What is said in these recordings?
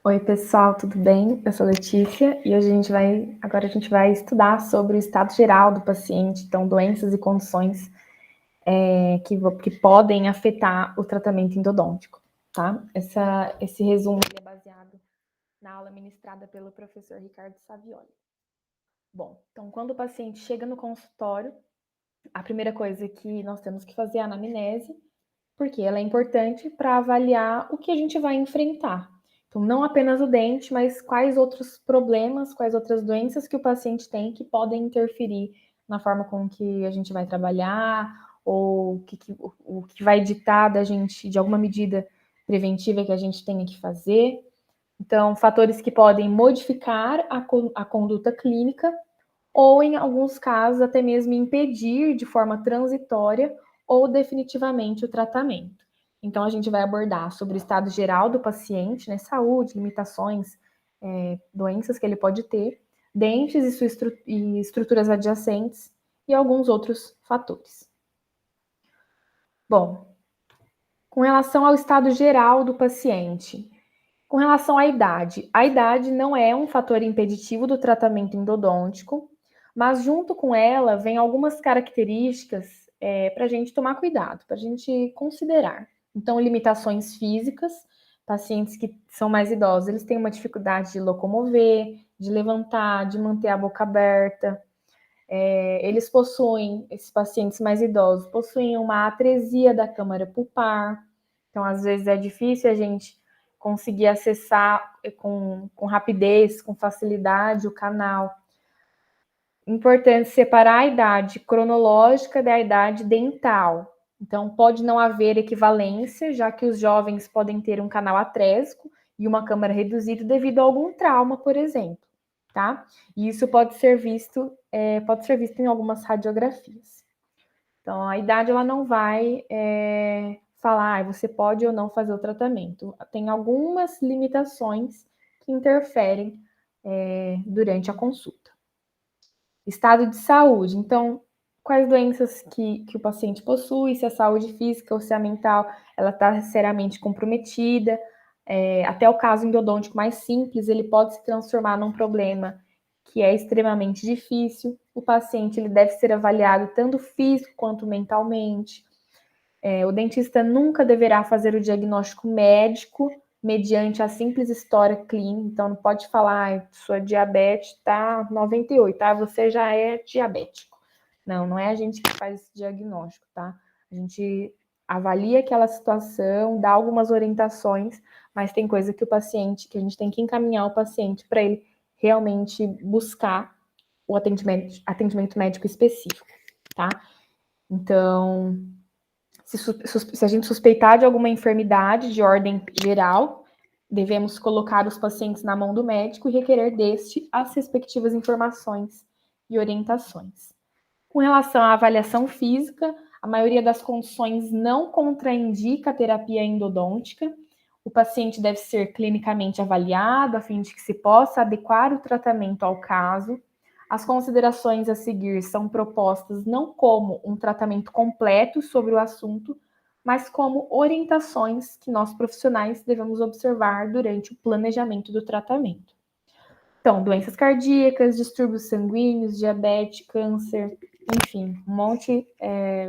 Oi, pessoal, tudo bem? Eu sou Letícia e hoje agora a gente vai estudar sobre o estado geral do paciente, então doenças e condições que podem afetar o tratamento endodôntico, tá? Esse resumo é baseado na aula ministrada pelo professor Ricardo Savioli. Bom, então quando o paciente chega no consultório, a primeira coisa que nós temos que fazer é a anamnese, porque ela é importante para avaliar o que a gente vai enfrentar. Então, não apenas o dente, mas quais outros problemas, quais outras doenças que o paciente tem que podem interferir na forma com que a gente vai trabalhar, ou o que vai ditar da gente, de alguma medida preventiva que a gente tenha que fazer. Então, fatores que podem modificar a conduta clínica, ou, em alguns casos, até mesmo impedir de forma transitória ou definitivamente o tratamento. Então, a gente vai abordar sobre o estado geral do paciente, né, saúde, limitações, doenças que ele pode ter, dentes e estruturas adjacentes e alguns outros fatores. Bom, com relação ao estado geral do paciente, com relação à idade, a idade não é um fator impeditivo do tratamento endodôntico, mas junto com ela vem algumas características para a gente tomar cuidado, para a gente considerar. Então, limitações físicas, pacientes que são mais idosos, eles têm uma dificuldade de locomover, de levantar, de manter a boca aberta. Esses pacientes mais idosos, possuem uma atresia da câmara pulpar, então às vezes é difícil a gente conseguir acessar com rapidez, com facilidade o canal. Importante separar a idade cronológica da idade dental. Então, pode não haver equivalência, já que os jovens podem ter um canal atrésico e uma câmara reduzida devido a algum trauma, por exemplo, tá? E isso pode ser visto em algumas radiografias. Então, a idade ela não vai falar, você pode ou não fazer o tratamento. Tem algumas limitações que interferem durante a consulta. Estado de saúde. Então, quais doenças que o paciente possui, se a saúde física ou se a mental ela está seriamente comprometida. Até o caso endodôntico mais simples, ele pode se transformar num problema que é extremamente difícil. O paciente ele deve ser avaliado tanto físico quanto mentalmente. O dentista nunca deverá fazer o diagnóstico médico mediante a simples história clínica. Então, não pode falar, sua diabetes está 98, tá? Você já é diabético. Não é a gente que faz esse diagnóstico, tá? A gente avalia aquela situação, dá algumas orientações, mas tem coisa que a gente tem que encaminhar o paciente para ele realmente buscar o atendimento médico específico, tá? Então, se a gente suspeitar de alguma enfermidade de ordem geral, devemos colocar os pacientes na mão do médico e requerer deste as respectivas informações e orientações. Com relação à avaliação física, a maioria das condições não contraindica a terapia endodôntica. O paciente deve ser clinicamente avaliado a fim de que se possa adequar o tratamento ao caso. As considerações a seguir são propostas não como um tratamento completo sobre o assunto, mas como orientações que nós profissionais devemos observar durante o planejamento do tratamento. Então, doenças cardíacas, distúrbios sanguíneos, diabetes, câncer, enfim,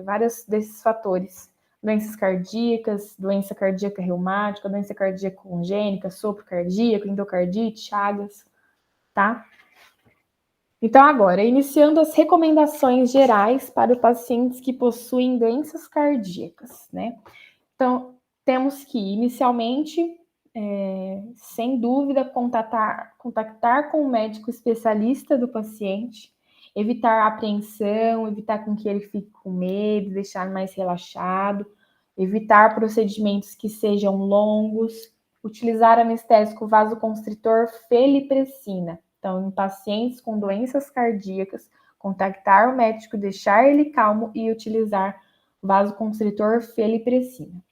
vários desses fatores. Doenças cardíacas, doença cardíaca reumática, doença cardíaca congênita, sopro cardíaco, endocardite, chagas, tá? Então, agora, iniciando as recomendações gerais para os pacientes que possuem doenças cardíacas, né? Então, temos que, inicialmente, sem dúvida, contactar com o médico especialista do paciente, evitar a apreensão, evitar com que ele fique com medo, deixar mais relaxado, evitar procedimentos que sejam longos, utilizar anestésico vasoconstritor felipressina. Então, em pacientes com doenças cardíacas, contactar o médico, deixar ele calmo e utilizar vasoconstritor felipressina.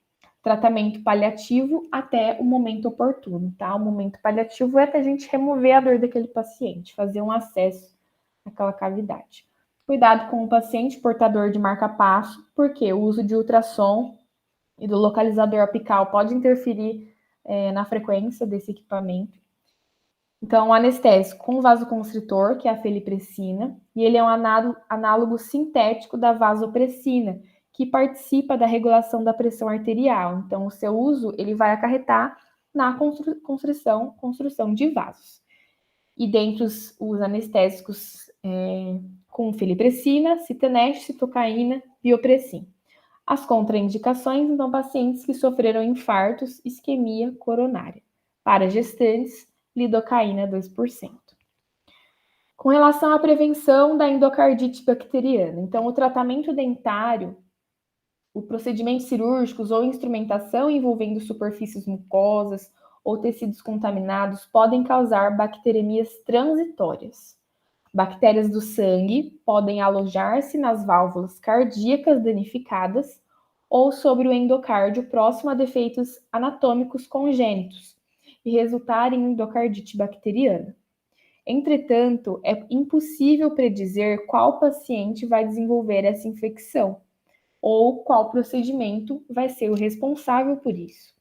Tratamento paliativo até o momento oportuno, tá? O momento paliativo é até a gente remover a dor daquele paciente, fazer um acesso naquela cavidade. Cuidado com o paciente portador de marca-passo, porque o uso de ultrassom e do localizador apical pode interferir na frequência desse equipamento. Então, o anestésico com vasoconstritor, que é a felipressina, e ele é um análogo sintético da vasopressina, que participa da regulação da pressão arterial. Então, o seu uso ele vai acarretar na construção de vasos. E dentre os anestésicos com felipressina, citeneste, citocaína, biopressin. As contraindicações, então, pacientes que sofreram infartos, isquemia coronária. Para gestantes, lidocaína 2%. Com relação à prevenção da endocardite bacteriana, então, o tratamento dentário, o procedimentos cirúrgicos ou instrumentação envolvendo superfícies mucosas ou tecidos contaminados podem causar bacteremias transitórias. Bactérias do sangue podem alojar-se nas válvulas cardíacas danificadas ou sobre o endocárdio próximo a defeitos anatômicos congênitos e resultar em endocardite bacteriana. Entretanto, é impossível predizer qual paciente vai desenvolver essa infecção ou qual procedimento vai ser o responsável por isso.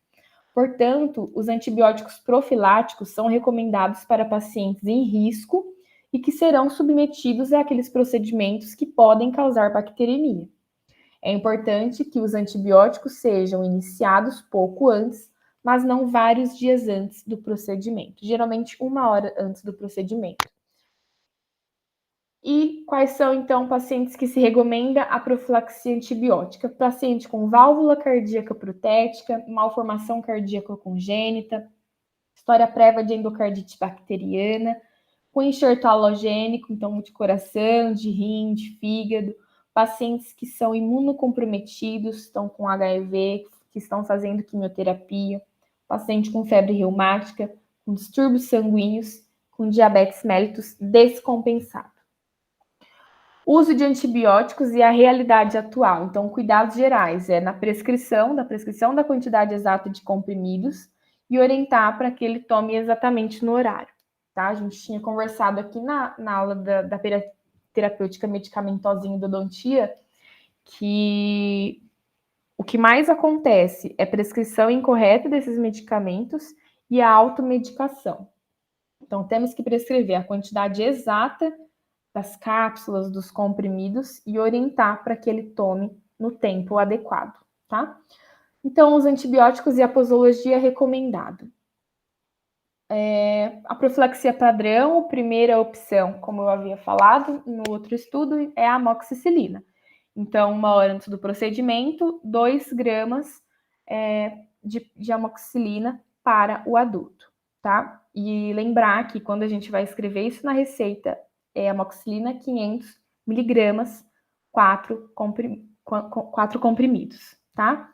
Portanto, os antibióticos profiláticos são recomendados para pacientes em risco e que serão submetidos àqueles procedimentos que podem causar bacteremia. É importante que os antibióticos sejam iniciados pouco antes, mas não vários dias antes do procedimento, geralmente 1 hora antes do procedimento. E quais são, então, pacientes que se recomenda a profilaxia antibiótica? Paciente com válvula cardíaca protética, malformação cardíaca congênita, história prévia de endocardite bacteriana, com enxerto halogênico, então de coração, de rim, de fígado, pacientes que são imunocomprometidos, estão com HIV, que estão fazendo quimioterapia, paciente com febre reumática, com distúrbios sanguíneos, com diabetes mellitus descompensado. Uso de antibióticos e a realidade atual. Então, cuidados gerais na prescrição da quantidade exata de comprimidos e orientar para que ele tome exatamente no horário. Tá? A gente tinha conversado aqui na aula da terapêutica medicamentosa em endodontia que o que mais acontece é prescrição incorreta desses medicamentos e a automedicação. Então, temos que prescrever a quantidade exata das cápsulas, dos comprimidos e orientar para que ele tome no tempo adequado, tá? Então, os antibióticos e a posologia recomendado. A profilaxia padrão, a primeira opção, como eu havia falado no outro estudo, é a amoxicilina. Então, 1 hora antes do procedimento, 2 gramas de amoxicilina para o adulto, tá? E lembrar que quando a gente vai escrever isso na receita, é amoxicilina 500 miligramas, 4 comprimidos, tá?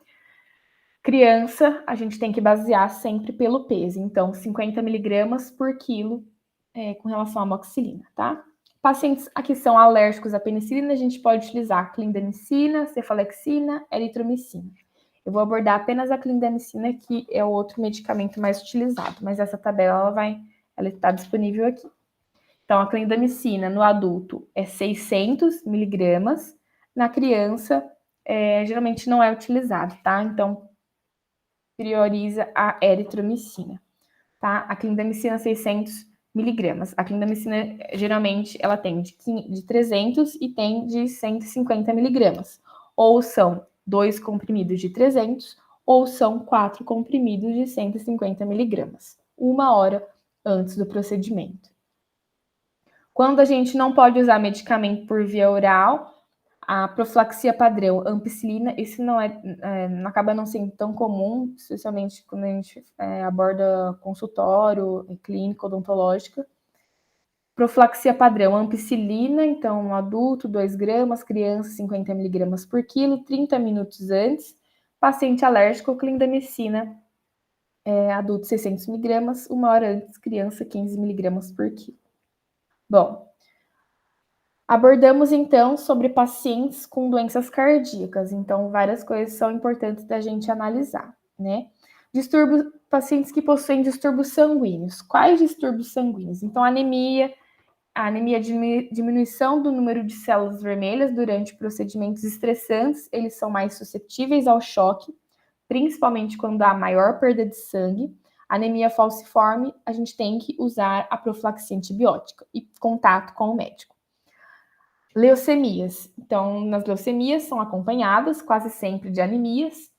Criança, a gente tem que basear sempre pelo peso, então 50 miligramas por quilo com relação à amoxicilina, tá? Pacientes que são alérgicos à penicilina, a gente pode utilizar clindamicina, cefalexina, eritromicina. Eu vou abordar apenas a clindamicina, que é o outro medicamento mais utilizado, mas essa tabela ela está disponível aqui. Então, a clindamicina no adulto é 600 miligramas, na criança geralmente não é utilizado, tá? Então, prioriza a eritromicina, tá? A clindamicina 600 miligramas. A clindamicina, geralmente, ela tem de 300 e tem de 150 miligramas. Ou são 2 comprimidos de 300, ou são 4 comprimidos de 150 miligramas. 1 hora antes do procedimento. Quando a gente não pode usar medicamento por via oral, a profilaxia padrão, ampicilina, esse não acaba não sendo tão comum, especialmente quando a gente aborda consultório, clínica, odontológica. Profilaxia padrão, ampicilina, então adulto, 2 gramas, criança, 50 miligramas por quilo, 30 minutos antes. Paciente alérgico, clindamicina, adulto, 600 miligramas, 1 hora antes, criança, 15 miligramas por quilo. Bom, abordamos, então, sobre pacientes com doenças cardíacas. Então, várias coisas são importantes da gente analisar, né? Pacientes que possuem distúrbios sanguíneos. Quais distúrbios sanguíneos? Então, anemia, diminuição do número de células vermelhas durante procedimentos estressantes, eles são mais suscetíveis ao choque, principalmente quando há maior perda de sangue, anemia falciforme, a gente tem que usar a profilaxia antibiótica e contato com o médico. Leucemias. Então, nas leucemias são acompanhadas quase sempre de anemias,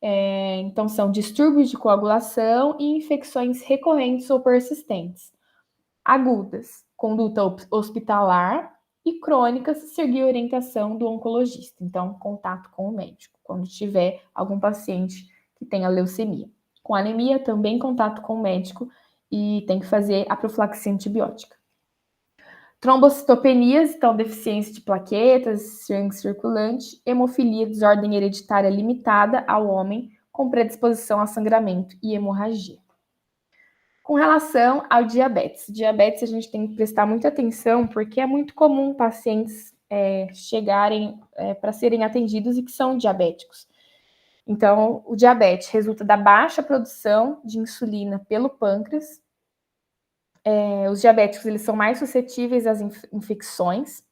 então são distúrbios de coagulação e infecções recorrentes ou persistentes. Agudas, conduta hospitalar, e crônicas, seguir a orientação do oncologista. Então, contato com o médico, quando tiver algum paciente que tenha leucemia. Com anemia, também contato com o médico e tem que fazer a profilaxia antibiótica. Trombocitopenias, então deficiência de plaquetas, sangue circulante, hemofilia, desordem hereditária limitada ao homem com predisposição a sangramento e hemorragia. Com relação ao diabetes. Diabetes a gente tem que prestar muita atenção porque é muito comum pacientes chegarem para serem atendidos e que são diabéticos. Então, o diabetes resulta da baixa produção de insulina pelo pâncreas. Os diabéticos eles são mais suscetíveis às infecções.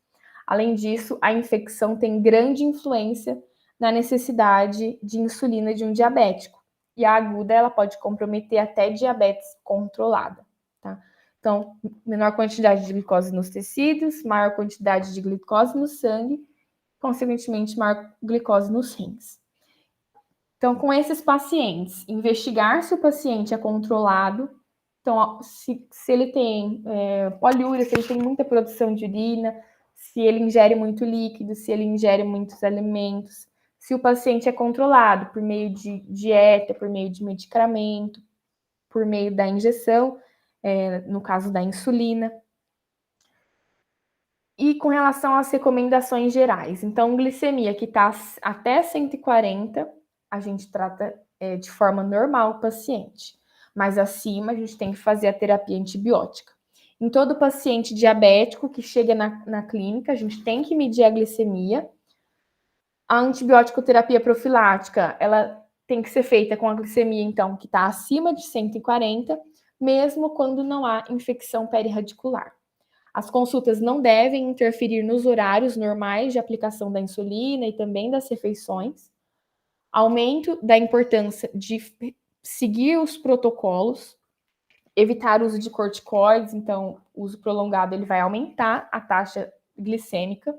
Além disso, a infecção tem grande influência na necessidade de insulina de um diabético. E a aguda ela pode comprometer até diabetes controlada. Tá? Então, menor quantidade de glicose nos tecidos, maior quantidade de glicose no sangue, consequentemente, maior glicose nos rins. Então, com esses pacientes, investigar se o paciente é controlado. Então, se ele tem poliúria, se ele tem muita produção de urina, se ele ingere muito líquido, se ele ingere muitos alimentos, se o paciente é controlado por meio de dieta, por meio de medicamento, por meio da injeção, no caso da insulina. E com relação às recomendações gerais, então, glicemia que está até 140, a gente trata de forma normal o paciente. Mas acima, a gente tem que fazer a terapia antibiótica. Em todo paciente diabético que chega na clínica, a gente tem que medir a glicemia. A antibiótico-terapia profilática, ela tem que ser feita com a glicemia, então, que está acima de 140, mesmo quando não há infecção perirradicular. As consultas não devem interferir nos horários normais de aplicação da insulina e também das refeições. Aumento da importância de seguir os protocolos, evitar o uso de corticoides, então o uso prolongado ele vai aumentar a taxa glicêmica.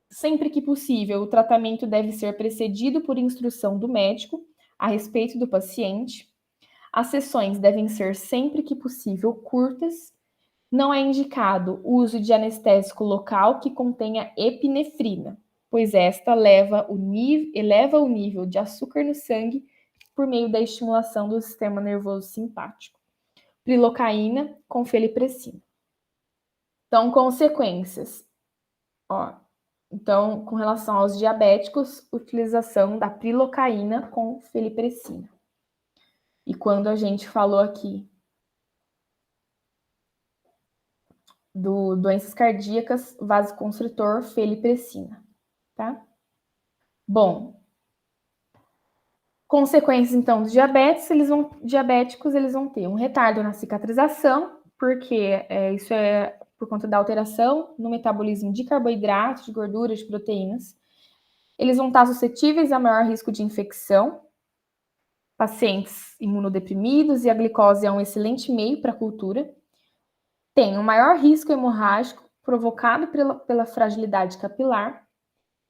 Sempre que possível, o tratamento deve ser precedido por instrução do médico a respeito do paciente. As sessões devem ser sempre que possível curtas. Não é indicado o uso de anestésico local que contenha epinefrina, pois esta eleva o nível de açúcar no sangue por meio da estimulação do sistema nervoso simpático. Prilocaína com feliprecina. Então, consequências. Então, com relação aos diabéticos, utilização da prilocaína com feliprecina. E quando a gente falou aqui do doenças cardíacas, vasoconstritor, feliprecina, tá? Bom, consequências, então, dos diabéticos, eles vão ter um retardo na cicatrização, porque isso é por conta da alteração no metabolismo de carboidratos, de gorduras, de proteínas. Eles vão estar suscetíveis a maior risco de infecção. Pacientes imunodeprimidos e a glicose é um excelente meio para a cultura. Tem um maior risco hemorrágico provocado pela fragilidade capilar.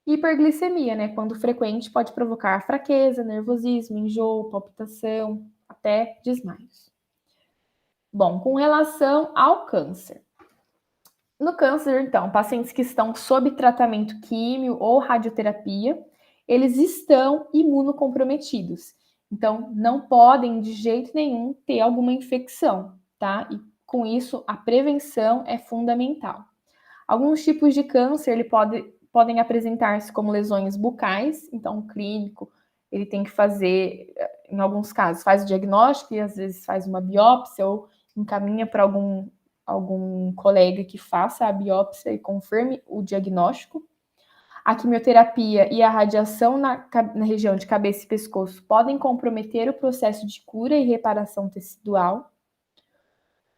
Hiperglicemia, né? Quando frequente, pode provocar fraqueza, nervosismo, enjoo, palpitação, até desmaios. Bom, com relação ao câncer. No câncer, então, pacientes que estão sob tratamento químio ou radioterapia, eles estão imunocomprometidos. Então, não podem de jeito nenhum ter alguma infecção, tá? E com isso, a prevenção é fundamental. Alguns tipos de câncer podem apresentar-se como lesões bucais, então o clínico ele tem que fazer, em alguns casos, faz o diagnóstico e às vezes faz uma biópsia ou encaminha para algum colega que faça a biópsia e confirme o diagnóstico. A quimioterapia e a radiação na região de cabeça e pescoço podem comprometer o processo de cura e reparação tecidual.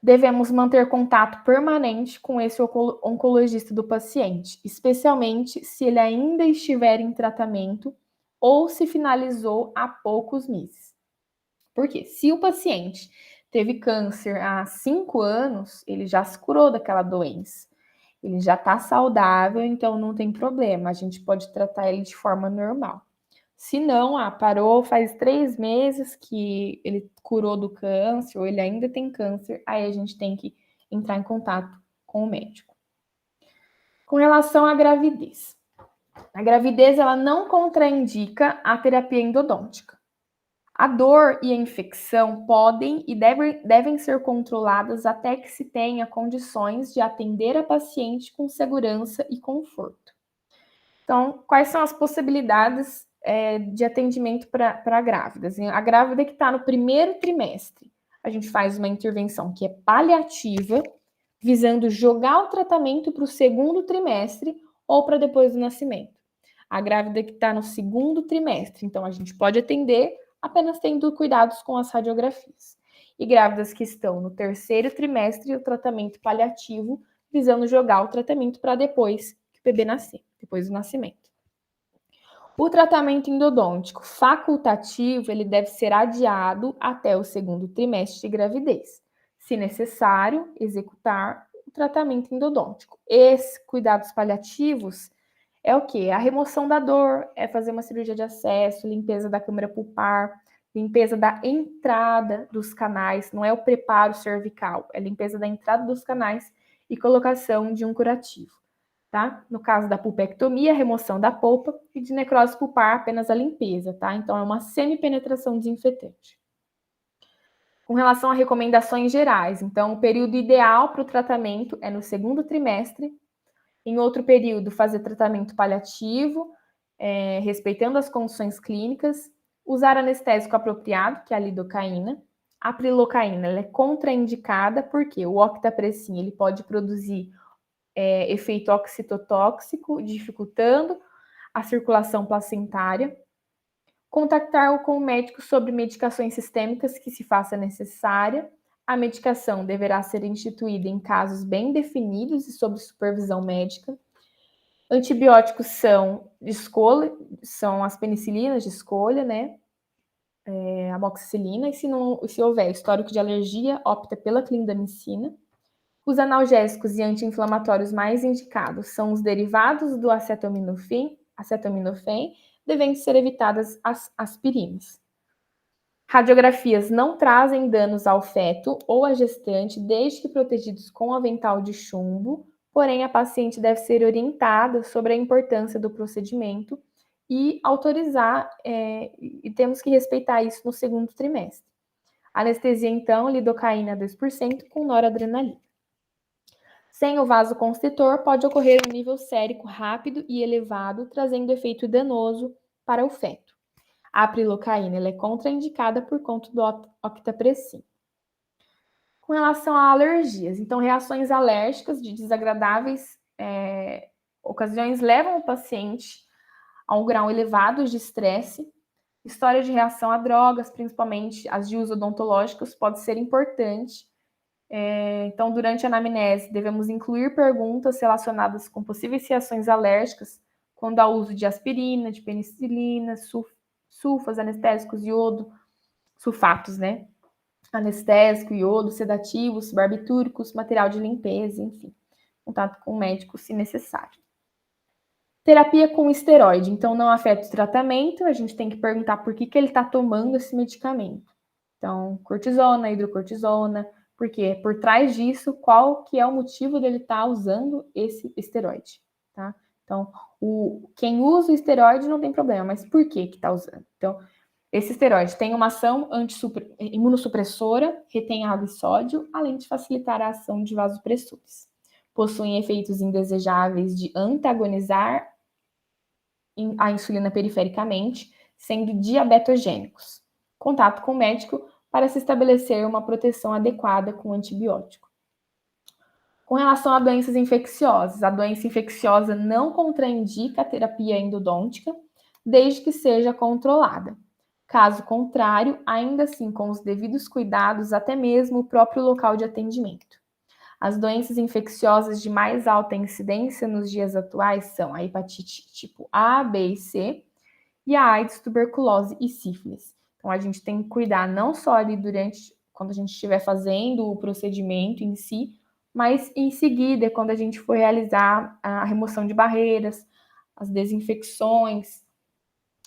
Devemos manter contato permanente com esse oncologista do paciente, especialmente se ele ainda estiver em tratamento ou se finalizou há poucos meses. Por quê? Se o paciente teve câncer há 5 anos, ele já se curou daquela doença. Ele já está saudável, então não tem problema. A gente pode tratar ele de forma normal. Se não, parou faz 3 meses que ele curou do câncer ou ele ainda tem câncer, aí a gente tem que entrar em contato com o médico. Com relação à gravidez. A gravidez, ela não contraindica a terapia endodôntica. A dor e a infecção podem e devem ser controladas até que se tenha condições de atender a paciente com segurança e conforto. Então, quais são as possibilidades de atendimento para grávidas? A grávida que está no primeiro trimestre, a gente faz uma intervenção que é paliativa, visando jogar o tratamento para o segundo trimestre ou para depois do nascimento. A grávida que está no segundo trimestre, então a gente pode atender apenas tendo cuidados com as radiografias. E grávidas que estão no terceiro trimestre, o tratamento paliativo, visando jogar o tratamento para depois que o bebê nascer, depois do nascimento. O tratamento endodôntico facultativo, ele deve ser adiado até o segundo trimestre de gravidez. Se necessário, executar o tratamento endodôntico. Esses cuidados paliativos é o quê? A remoção da dor, é fazer uma cirurgia de acesso, limpeza da câmara pulpar, limpeza da entrada dos canais, não é o preparo cervical, é limpeza da entrada dos canais e colocação de um curativo, tá? No caso da pulpectomia, remoção da polpa e de necrose pulpar, apenas a limpeza, tá? Então, é uma semipenetração desinfetante. Com relação a recomendações gerais, então, o período ideal para o tratamento é no segundo trimestre. Em outro período, fazer tratamento paliativo, respeitando as condições clínicas, usar anestésico apropriado, que é a lidocaína. A prilocaína ela é contraindicada porque o octapressin ele pode produzir efeito oxitotóxico, dificultando a circulação placentária. Contactar com o médico sobre medicações sistêmicas que se faça necessária. A medicação deverá ser instituída em casos bem definidos e sob supervisão médica. Antibióticos são de escolha, são as penicilinas de escolha, né? Amoxicilina, e se houver histórico de alergia, opta pela clindamicina. Os analgésicos e anti-inflamatórios mais indicados são os derivados do acetaminofém, devendo ser evitadas as aspirinas. Radiografias não trazem danos ao feto ou à gestante, desde que protegidos com avental de chumbo, porém a paciente deve ser orientada sobre a importância do procedimento e autorizar, e temos que respeitar isso no segundo trimestre. Anestesia, então, lidocaína 2% com noradrenalina. Sem o vasoconstritor, pode ocorrer um nível sérico rápido e elevado, trazendo efeito danoso para o feto. A prilocaína ela é contraindicada por conta do octapressin. Com relação a alergias, então reações alérgicas de desagradáveis ocasiões levam o paciente a um grau elevado de estresse. História de reação a drogas, principalmente as de uso odontológicos, pode ser importante. Então, durante a anamnese, devemos incluir perguntas relacionadas com possíveis reações alérgicas quando há uso de aspirina, de penicilina, sulfas, anestésicos, iodo, sulfatos, né? Anestésico, iodo, sedativos, barbitúricos, material de limpeza, enfim. Contato com o médico se necessário. Terapia com esteroide, então não afeta o tratamento, a gente tem que perguntar por que ele está tomando esse medicamento. Então, cortisona, hidrocortisona, porque por trás disso, qual que é o motivo dele estar usando esse esteroide, tá? Então, quem usa o esteroide não tem problema, mas por que está usando? Então, esse esteroide tem uma ação imunossupressora, retém água e sódio, além de facilitar a ação de vasopressores. Possuem efeitos indesejáveis de antagonizar a insulina perifericamente, sendo diabetogênicos. Contato com o médico para se estabelecer uma proteção adequada com antibiótico. Com relação a doenças infecciosas, a doença infecciosa não contraindica a terapia endodôntica, desde que seja controlada. Caso contrário, ainda assim, com os devidos cuidados, até mesmo o próprio local de atendimento. As doenças infecciosas de mais alta incidência nos dias atuais são a hepatite tipo A, B e C e a AIDS, tuberculose e sífilis. Então, a gente tem que cuidar não só ali quando a gente estiver fazendo o procedimento em si, mas em seguida, quando a gente for realizar a remoção de barreiras, as desinfecções,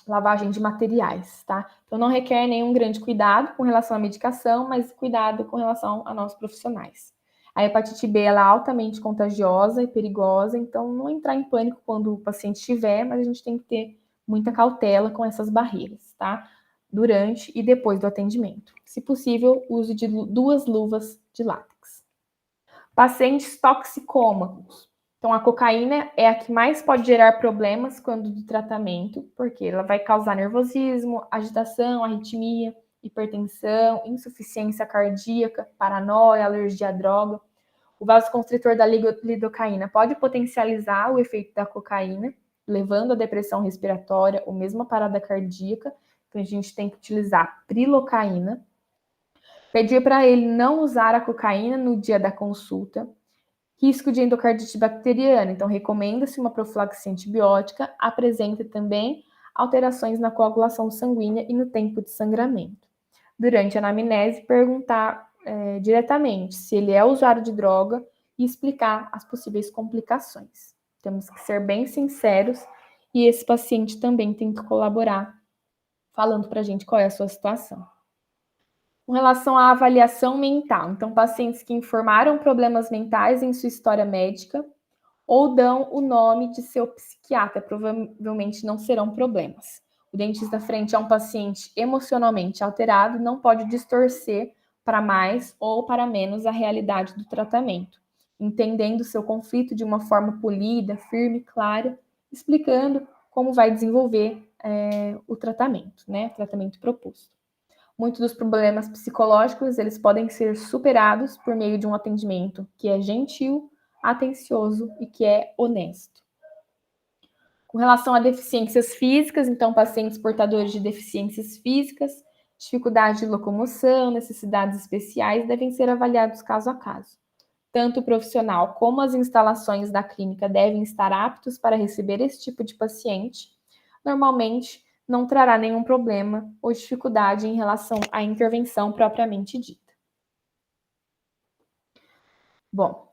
lavagem de materiais, tá? Então, não requer nenhum grande cuidado com relação à medicação, mas cuidado com relação a nós profissionais. A hepatite B, ela é altamente contagiosa e perigosa, então não entrar em pânico quando o paciente tiver, mas a gente tem que ter muita cautela com essas barreiras, tá? Durante e depois do atendimento. Se possível, use de 2 luvas de látex. Pacientes toxicômanos. Então, a cocaína é a que mais pode gerar problemas quando do tratamento, porque ela vai causar nervosismo, agitação, arritmia, hipertensão, insuficiência cardíaca, paranoia, alergia à droga. O vasoconstritor da lidocaína pode potencializar o efeito da cocaína, levando à depressão respiratória ou mesmo a parada cardíaca. Então, a gente tem que utilizar prilocaína. Pedir para ele não usar a cocaína no dia da consulta. Risco de endocardite bacteriana, então recomenda-se uma profilaxia antibiótica, apresenta também alterações na coagulação sanguínea e no tempo de sangramento. Durante a anamnese, perguntar diretamente se ele é usuário de droga e explicar as possíveis complicações. Temos que ser bem sinceros e esse paciente também tem que colaborar falando para a gente qual é a sua situação. Com relação à avaliação mental, então, pacientes que informaram problemas mentais em sua história médica ou dão o nome de seu psiquiatra, provavelmente não serão problemas. O dentista frente a um paciente emocionalmente alterado não pode distorcer para mais ou para menos a realidade do tratamento, entendendo seu conflito de uma forma polida, firme, clara, explicando como vai desenvolver o tratamento, né? O tratamento proposto. Muitos dos problemas psicológicos, eles podem ser superados por meio de um atendimento que é gentil, atencioso e que é honesto. Com relação a deficiências físicas, então, pacientes portadores de deficiências físicas, dificuldade de locomoção, necessidades especiais devem ser avaliados caso a caso. Tanto o profissional como as instalações da clínica devem estar aptos para receber esse tipo de paciente. Normalmente, não trará nenhum problema ou dificuldade em relação à intervenção propriamente dita. Bom,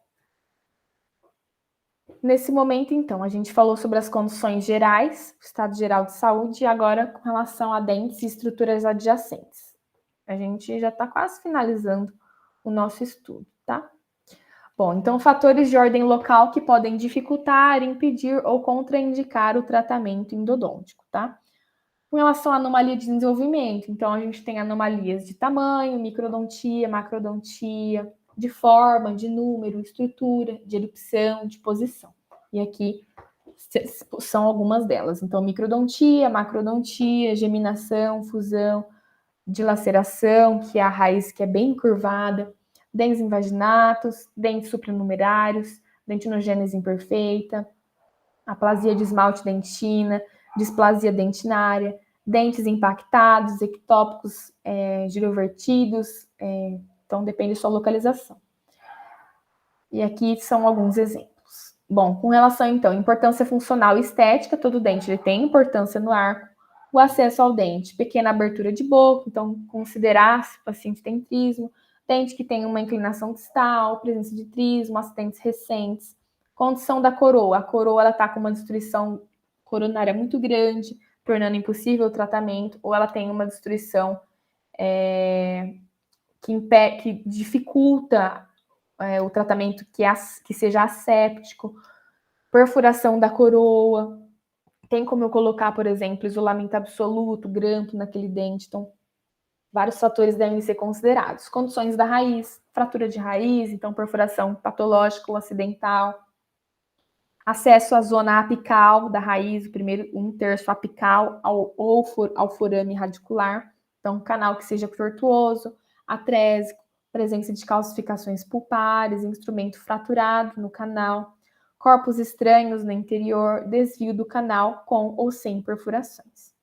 nesse momento, então, a gente falou sobre as condições gerais, o estado geral de saúde, e agora com relação a dentes e estruturas adjacentes. A gente já está quase finalizando o nosso estudo, tá? Bom, então, fatores de ordem local que podem dificultar, impedir ou contraindicar o tratamento endodôntico, tá? Com relação à anomalia de desenvolvimento, então a gente tem anomalias de tamanho, microdontia, macrodontia, de forma, de número, estrutura, de erupção, de posição. E aqui são algumas delas. Então, microdontia, macrodontia, geminação, fusão, dilaceração, que é a raiz que é bem curvada, dentes invaginatos, dentes supranumerários, dentinogênese imperfeita, aplasia de esmalte dentina, displasia dentinária, dentes impactados, ectópicos, girovertidos, então depende da sua localização. E aqui são alguns exemplos. Bom, com relação então à importância funcional e estética, todo dente ele tem importância no arco. O acesso ao dente, pequena abertura de boca, então considerar se o paciente tem trismo, dente que tem uma inclinação distal, presença de trismo, acidentes recentes. Condição da coroa, a coroa ela está com uma destruição coronária muito grande, tornando impossível o tratamento, ou ela tem uma destruição que dificulta o tratamento que seja asséptico, perfuração da coroa. Tem como eu colocar, por exemplo, isolamento absoluto, grampo naquele dente. Então, vários fatores devem ser considerados. Condições da raiz, fratura de raiz, então perfuração patológica ou acidental. Acesso à zona apical da raiz, o primeiro 1/3 apical ao forame radicular. Então, canal que seja tortuoso, atrésico, presença de calcificações pulpares, instrumento fraturado no canal, corpos estranhos no interior, desvio do canal com ou sem perfurações.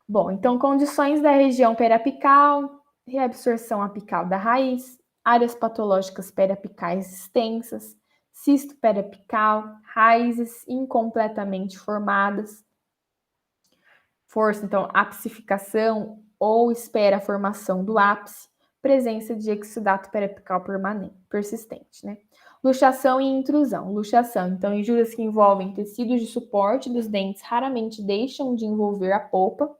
Bom, então condições da região periapical, reabsorção apical da raiz, áreas patológicas periapicais extensas, cisto periapical, raízes incompletamente formadas, força, então apsificação ou espera a formação do ápice, presença de exudato periapical permanente, persistente, né? Luxação e intrusão. Luxação, então, injúrias que envolvem tecidos de suporte dos dentes raramente deixam de envolver a polpa.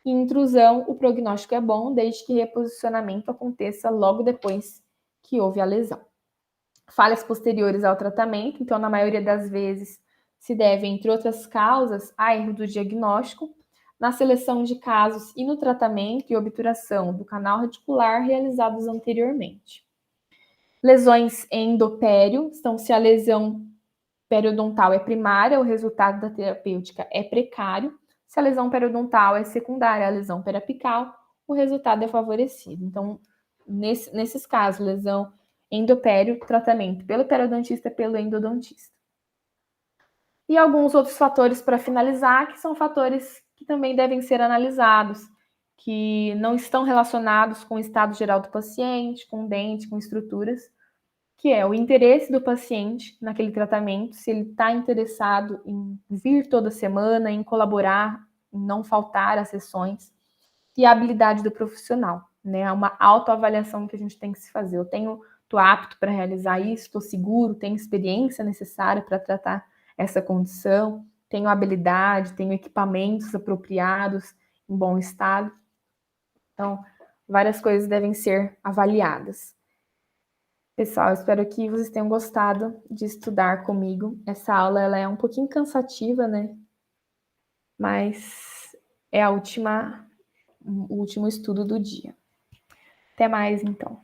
E intrusão, o prognóstico é bom desde que reposicionamento aconteça logo depois que houve a lesão. Falhas posteriores ao tratamento, então, na maioria das vezes, se deve, entre outras causas, a erro do diagnóstico, na seleção de casos e no tratamento e obturação do canal radicular realizados anteriormente. Lesões endopério, então, se a lesão periodontal é primária, o resultado da terapêutica é precário. Se a lesão periodontal é secundária à lesão periapical, o resultado é favorecido. Então, nesses casos, lesão endopério, tratamento pelo periodontista e pelo endodontista. E alguns outros fatores para finalizar, que são fatores que também devem ser analisados, que não estão relacionados com o estado geral do paciente, com o dente, com estruturas, que é o interesse do paciente naquele tratamento, se ele está interessado em vir toda semana, em colaborar, em não faltar às sessões, e a habilidade do profissional, né? É uma autoavaliação que a gente tem que se fazer. Estou apto para realizar isso, estou seguro, tenho experiência necessária para tratar essa condição, tenho habilidade, tenho equipamentos apropriados, em bom estado. Então, várias coisas devem ser avaliadas. Pessoal, espero que vocês tenham gostado de estudar comigo. Essa aula ela é um pouquinho cansativa, né? Mas é o último estudo do dia. Até mais, então.